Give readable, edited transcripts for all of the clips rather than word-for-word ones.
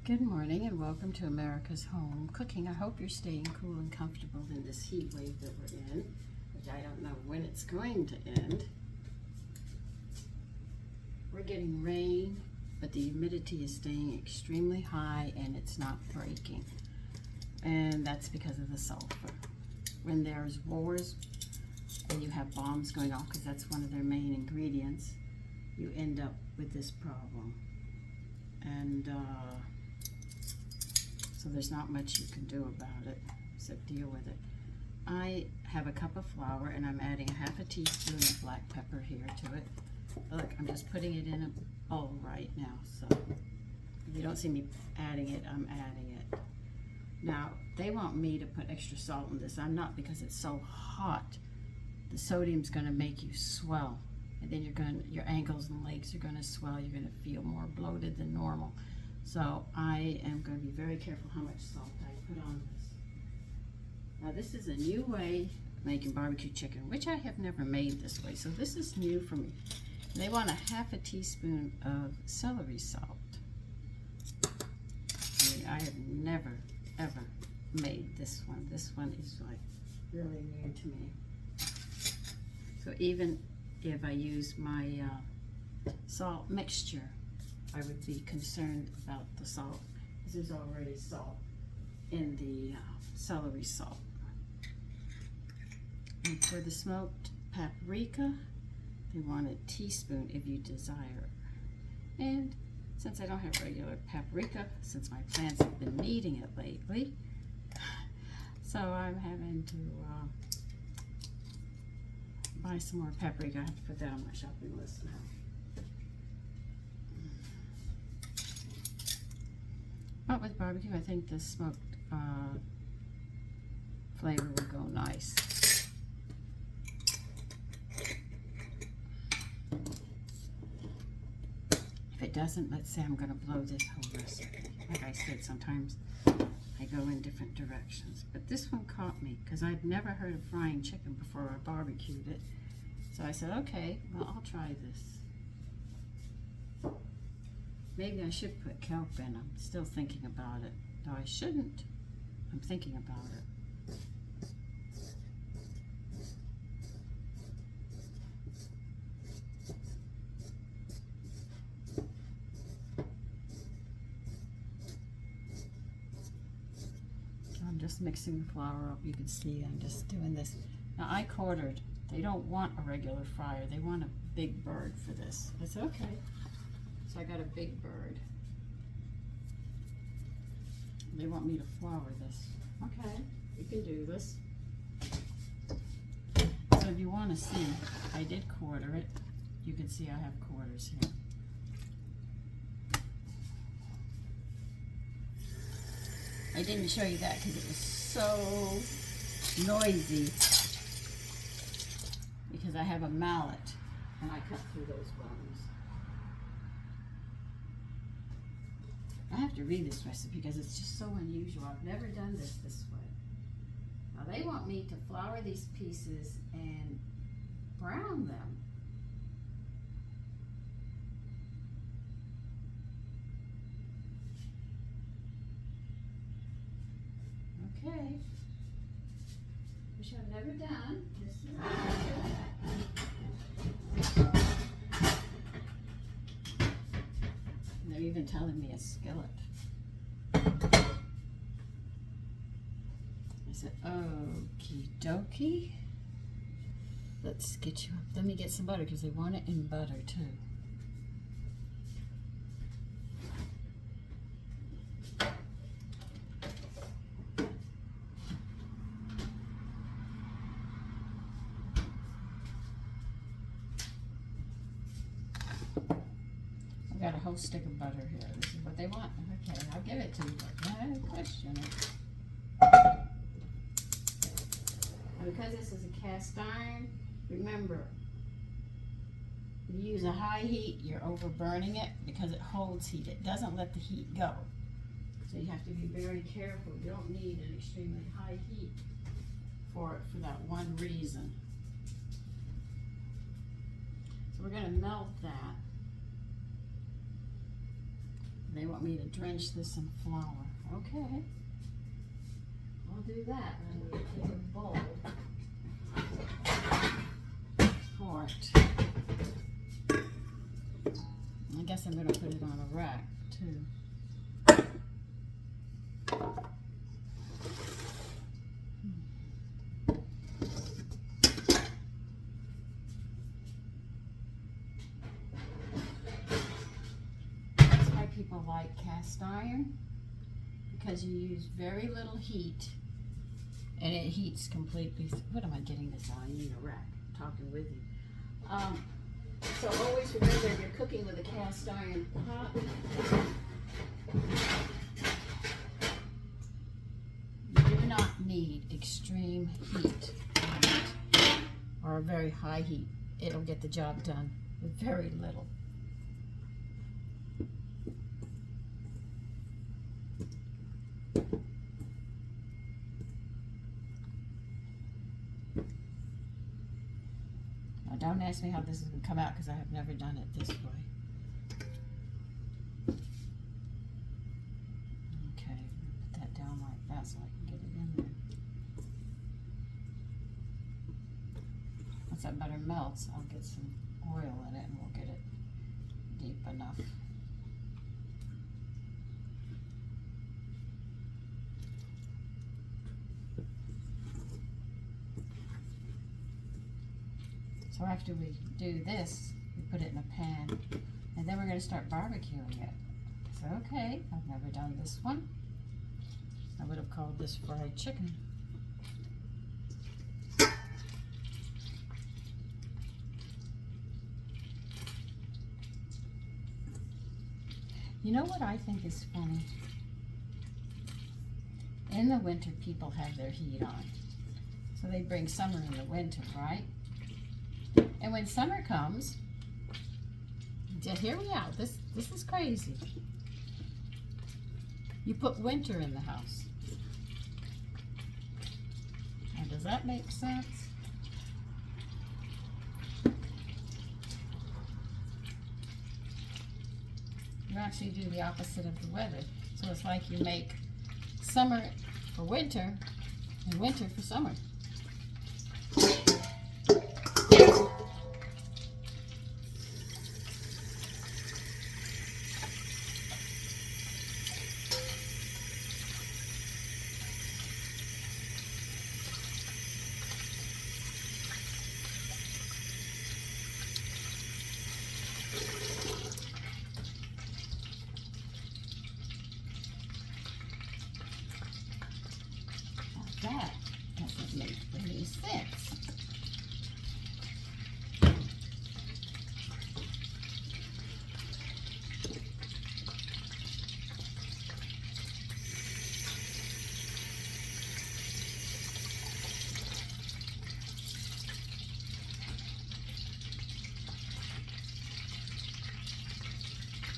Good morning and welcome to America's Home Cooking. I hope you're staying cool and comfortable in this heat wave that we're in, which I don't know when it's going to end. We're getting rain, but the humidity is staying extremely high and it's not breaking. And that's because of the sulfur. When there's wars and you have bombs going off, because that's one of their main ingredients, you end up with this problem. And so there's not much you can do about it, except deal with it. I have a cup of flour and I'm adding a half a teaspoon of black pepper here to it. Look, I'm just putting it in a bowl right now, so if you don't see me adding it, I'm adding it. Now, they want me to put extra salt in this. I'm not, because it's so hot. The sodium's gonna make you swell. And then your ankles and legs are gonna swell. You're gonna feel more bloated than normal. So I am going to be very careful how much salt I put on this. Now this is a new way of making barbecue chicken, which I have never made this way. So this is new for me. They want a half a teaspoon of celery salt. I mean, I have never, ever made this one. This one is like really new to me. So even if I use my salt mixture, I would be concerned about the salt, because there's already salt in the celery salt. And for the smoked paprika, they want a teaspoon if you desire. And since I don't have regular paprika, since my plants have been needing it lately, so I'm having to buy some more paprika. I have to put that on my shopping list now. But with barbecue, I think the smoked flavor will go nice. If it doesn't, let's say I'm going to blow this whole recipe. Like I said, sometimes I go in different directions. But this one caught me, because I'd never heard of frying chicken before I barbecued it. So I said, okay, well, I'll try this. Maybe I should put kelp in. I'm still thinking about it. No, I shouldn't. I'm thinking about it. I'm just mixing the flour up. You can see I'm just doing this. Now I quartered. They don't want a regular fryer. They want a big bird for this. I said, okay. So I got a big bird. They want me to flour this. Okay, you can do this. So if you want to see, I did quarter it. You can see I have quarters here. I didn't show you that because it was so noisy. Because I have a mallet and I cut through those bones. I have to read this recipe because it's just so unusual. I've never done this way. Now they want me to flour these pieces and brown them. Okay. Which I've never done. This is they're even telling me a skillet. I said, okie dokie. Let's get you up. Let me get some butter because they want it in butter too. Got a whole stick of butter here. This is what they want. Okay, I'll give it to you, but no question it. And because this is a cast iron, remember, you use a high heat, you're overburning it because it holds heat. It doesn't let the heat go. So you have to be very careful. You don't need an extremely high heat for it for that one reason. So we're going to melt that. They want me to drench this in flour. Okay. I'll do that. I'm going to take a bowl for it. I guess I'm going to put it on a rack too. That's why people like cast iron, because you use very little heat and it heats completely. What am I getting this on? I need a rack. I'm talking with you. So always remember, if you're cooking with a cast iron pot, you do not need extreme heat on it, or a very high heat. It'll get the job done with very little. Now don't ask me how this is going to come out, because I have never done it this way. Okay, put that down like that so I can get it in there. Once that butter melts, I'll get some oil in it and we'll get it deep enough. So after we do this, we put it in a pan, and then we're going to start barbecuing it. So okay, I've never done this one. I would have called this fried chicken. You know what I think is funny? In the winter, people have their heat on. So they bring summer in the winter, right? And when summer comes, hear me out, this is crazy. You put winter in the house. Now, does that make sense? You actually do the opposite of the weather. So it's like you make summer for winter and winter for summer. That doesn't make any sense.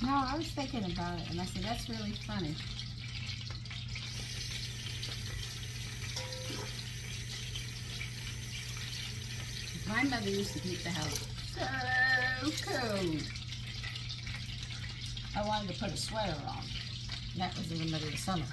No, I was thinking about it and I said, that's really funny. My mother used to keep the house so cold. I wanted to put a sweater on. That was in the middle of summer.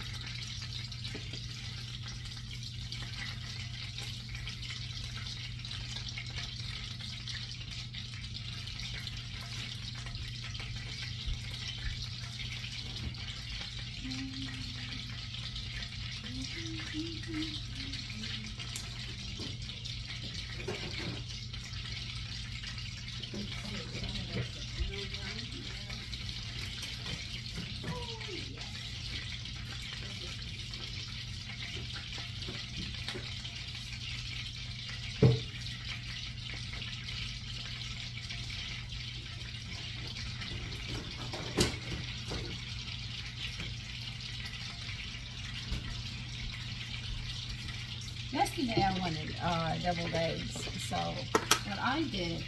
Yesterday I wanted deviled eggs, so what I did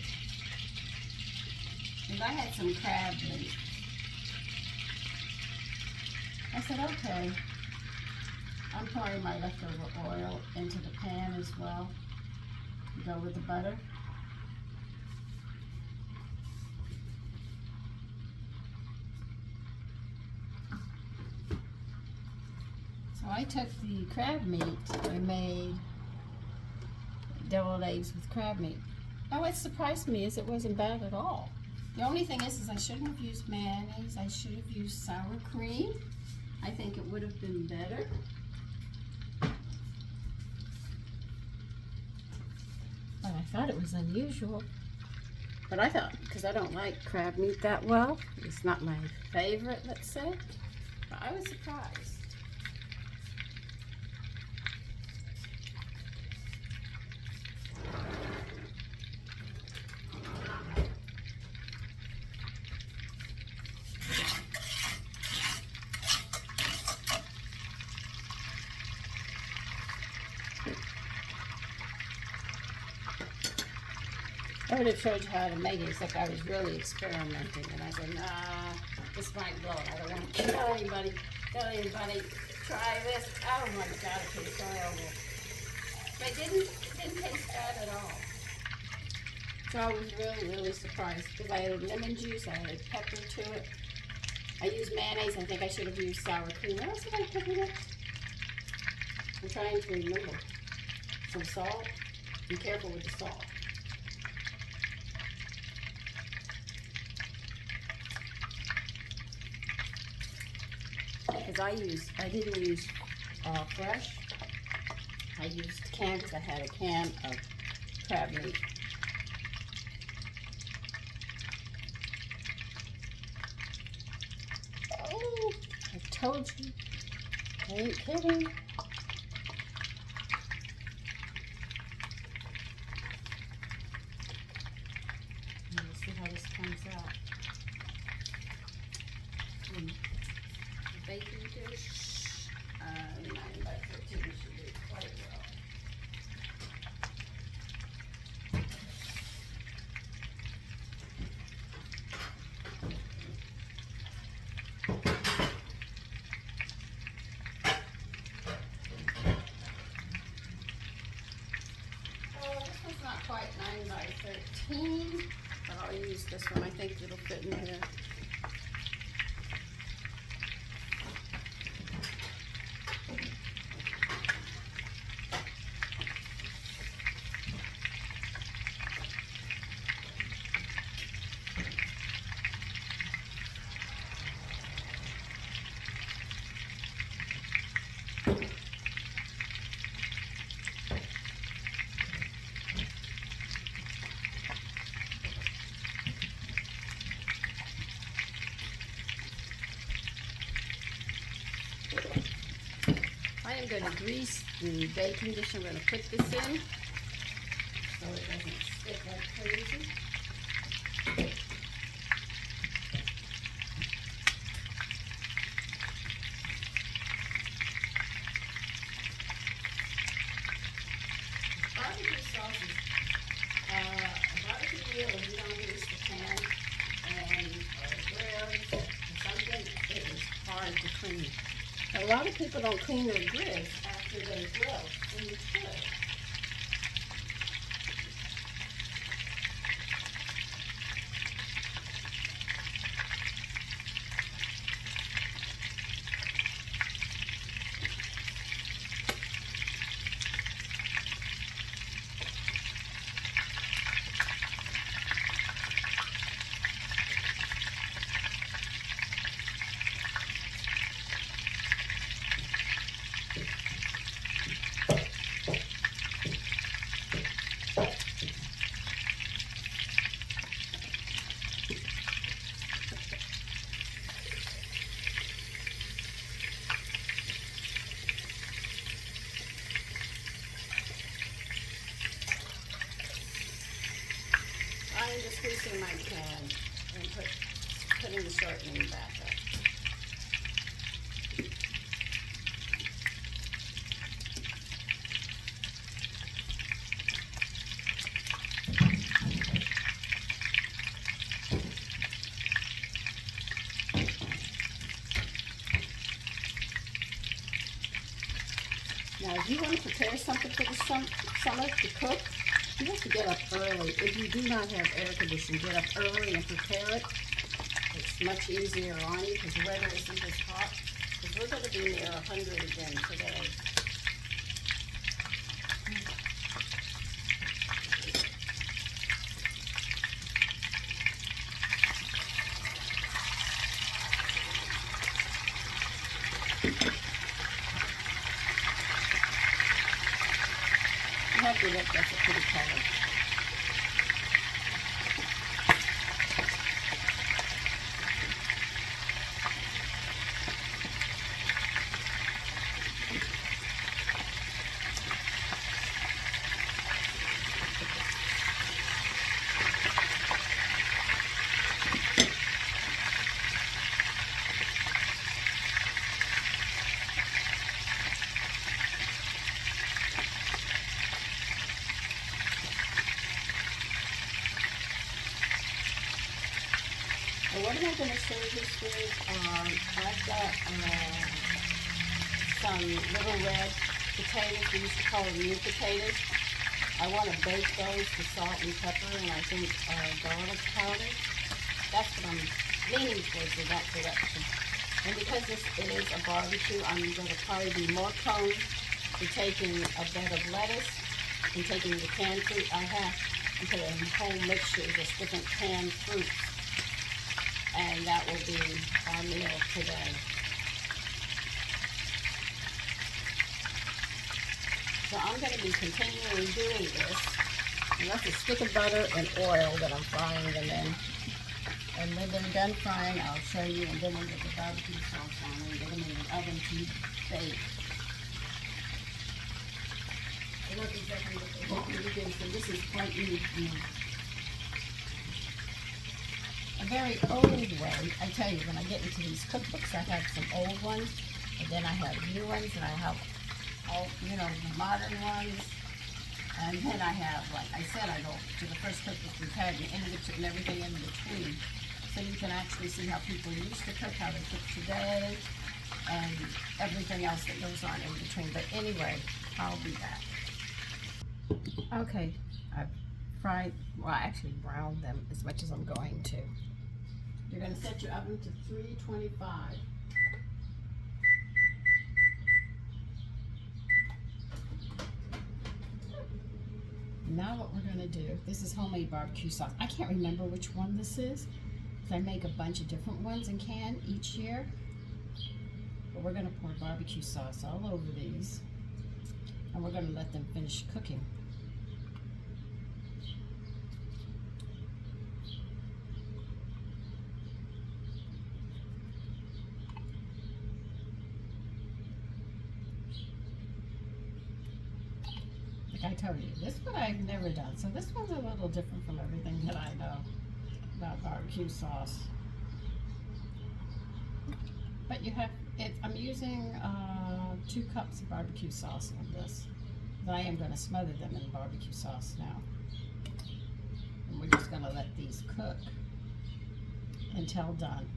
is I had some crab meat. I said, okay, I'm pouring my leftover oil into the pan as well to go with the butter. So I took the crab meat, I made deviled eggs with crab meat. Now what surprised me is it wasn't bad at all. The only thing is I shouldn't have used mayonnaise, I should have used sour cream. I think it would have been better. But I thought it was unusual. But I thought, because I don't like crab meat that well, it's not my favorite, let's say, but I was surprised. I would have showed you how to make it, except I was really experimenting, and I said, nah, this might blow. I don't want to tell anybody, try this. Oh my God, it tastes so horrible. But it didn't taste bad at all. So I was really surprised, because I added lemon juice, I added pepper to it. I used mayonnaise, I think I should have used sour cream. What else did I put in it? I'm trying to remember. Some salt. Be careful with the salt. Because I didn't use fresh. I used canned because I had a can of crab meat. Oh, I told you. I ain't kidding. Let's see how this comes out. Baking dish, 9 by 13 should do quite well. Oh, this one's not quite 9 by 13, but I'll use this one. I think it'll fit in here. I am going to grease the baking dish. I'm going to put this in so it doesn't stick like crazy. Barbecue sauces, barbecue meal, if you don't grease the pan and grill something, it is hard to clean. A lot of people don't clean their grills after they grill, and you should. I am just greasing my pan and putting the shortening back up. Now, if you want to prepare something for the summer to cook, you have to get up early. If you do not have air conditioning, get up early and prepare it. It's much easier on you because the weather isn't as hot. Because we're going to be being near 100 again today. You have to look, that's a pretty color. And what am I going to serve this with? I've got some little red potatoes. We used to call them new potatoes. I want to bake those with salt and pepper and I think garlic powder. That's what I'm leaning towards in that direction. And because this is a barbecue, I'm going to probably do more cones for taking a bed of lettuce and taking the canned fruit I have and put a whole mixture of just different canned fruits. And that will be our meal today. So I'm going to be continually doing this. And that's a stick of butter and oil that I'm frying them in. And when they're done frying, I'll show you, and then we'll get the barbecue sauce on and get them in the oven to bake. I look exactly what they want me to do, so this is quite unique to me. A very old way. I tell you, when I get into these cookbooks, I have some old ones, and then I have new ones, and I have all, you know, the modern ones, and then I have, like I said, I go to the first cookbook we've had, and everything in between, so you can actually see how people used to cook, how they cook today, and everything else that goes on in between. But anyway, I'll be back. Okay, I've fried, well, I actually browned them as much as I'm going to. You're going to set your oven to 325. Now what we're going to do, this is homemade barbecue sauce. I can't remember which one this is, because I make a bunch of different ones in can each year. But we're going to pour barbecue sauce all over these, and we're going to let them finish cooking. I told you, this one I've never done, so this one's a little different from everything that I know about barbecue sauce. But you have it. I'm using 2 cups of barbecue sauce on this. But I am going to smother them in barbecue sauce now, and we're just going to let these cook until done,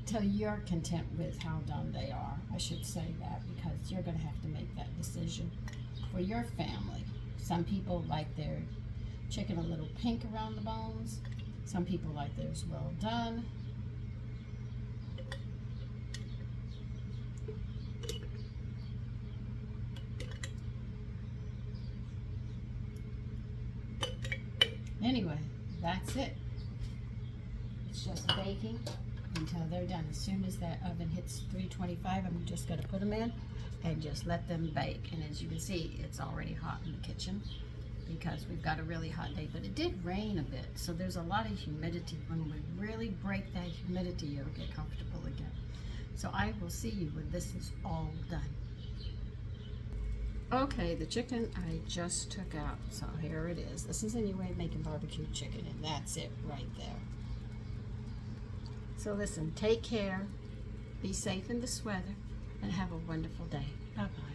till you're content with how done they are. I should say that, because you're going to have to make that decision for your family. Some people like their chicken a little pink around the bones. Some people like theirs well done. Anyway, that's it. It's just baking until they're done. As soon as that oven hits 325, I'm just going to put them in and just let them bake. And as you can see, it's already hot in the kitchen because we've got a really hot day. But it did rain a bit, so there's a lot of humidity. When we really break that humidity, it'll get comfortable again. So I will see you when this is all done. Okay, the chicken I just took out, so here it is. This is a new way of making barbecue chicken, and that's it right there. So listen, take care, be safe in this weather, and have a wonderful day. Bye-bye.